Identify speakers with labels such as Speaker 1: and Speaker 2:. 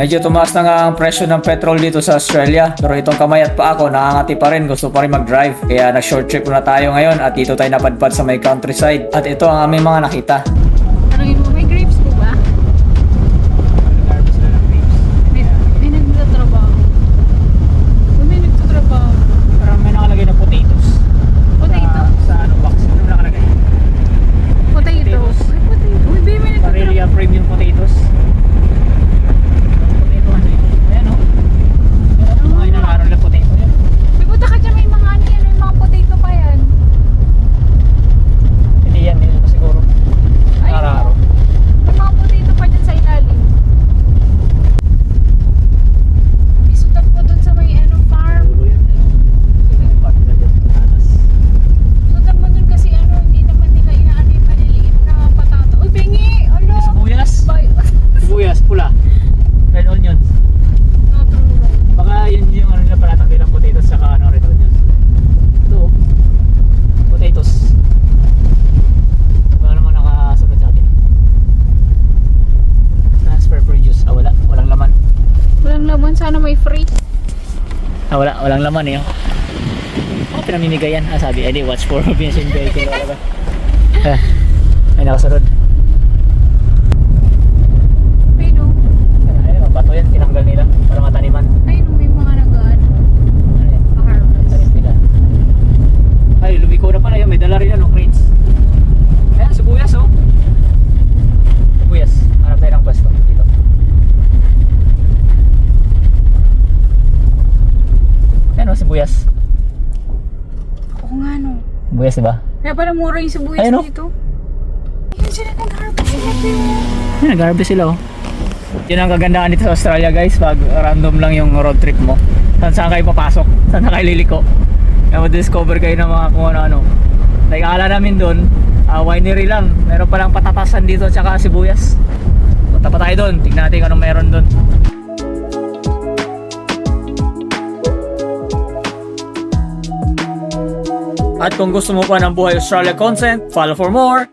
Speaker 1: Medyo tumaas na nga ang presyo ng petrol dito sa Australia, pero itong kamay at paa ko nakangati pa rin, gusto pa rin mag-drive. Kaya nag-short trip na tayo ngayon at dito tayo napadpad sa may countryside. At ito ang aming mga nakita.
Speaker 2: Tanungin mo, may grapes po ba? May nagtatrabaho. May nagtatrabaho.
Speaker 3: Parang may nakalagay na potatoes.
Speaker 2: Potato?
Speaker 3: Sa ano box? Ano nakalagay?
Speaker 2: Potato. Ay, potato. Uy, babe, may nagtatrabaho.
Speaker 3: Parelia premium potatoes. Potato ano yun? Ayan o. Mga inararo na potato yan.
Speaker 2: May punta ka dyan, may mga ano yan, may mga potato pa yan.
Speaker 3: Hindi yan, hindi siguro.
Speaker 2: Ay,
Speaker 3: Inararo.
Speaker 2: may mga potato pa dyan sa ilalim. Isutan mo dun sa may ano, farm.
Speaker 3: Siguro yan. Pagka dyan sa atas.
Speaker 2: Isutan mo dun kasi ano, hindi naman nila inaano yung maliliit na patata. Uy, bengi! Alo!
Speaker 3: Sibuyas. Sibuyas, pula. Red onions.
Speaker 2: No, true.
Speaker 3: Baka yun yung ano nila palatak nilang potatoes saka ano red onions. Ito oh. Potatoes. Wala naman nakasagot sa atin. Transfer produce. Ah wala. Walang laman.
Speaker 2: Walang laman, sana may free.
Speaker 3: Ah wala. Walang laman eh. Oh, pinamimigay yan. Ah sabi, edi watch for Vincent Vehicle. Wala ba? May nakasunod.
Speaker 2: Pero,
Speaker 3: Ayun, bato yan. Tinanggal nila para mataniman.
Speaker 2: ayun, may mga nag-ano,
Speaker 3: Ano yan?
Speaker 2: harvest.
Speaker 3: Tanim nila. Ay, lumiko na pala yun. May dala rin yan, oh, crates. Ayan, sibuyas, oh. Sibuyas. Hanap tayo ng pwesto dito. Ayan, oh, sibuyas.
Speaker 2: Oo nga, no.
Speaker 3: Sibuyas, diba?
Speaker 2: Kaya pala mura yung sibuyas
Speaker 3: Ayun, no?
Speaker 2: dito. Ayun sila nag-harvest sila, pero.
Speaker 3: Ayan, nag-harvest sila, oh. Yun ang kagandaan dito sa Australia, guys. Pag random lang yung road trip mo. Saan kayo papasok? Saan kayo liliko? Kaya ma-discover kayo ng mga kung ano-ano. Like, akala namin doon, winery lang. Meron palang patatasan dito at saka sibuyas. Punta pa tayo doon. Tignan natin kung anong meron doon.
Speaker 1: At kung gusto mo pa ng Buhay Australia content, follow for more!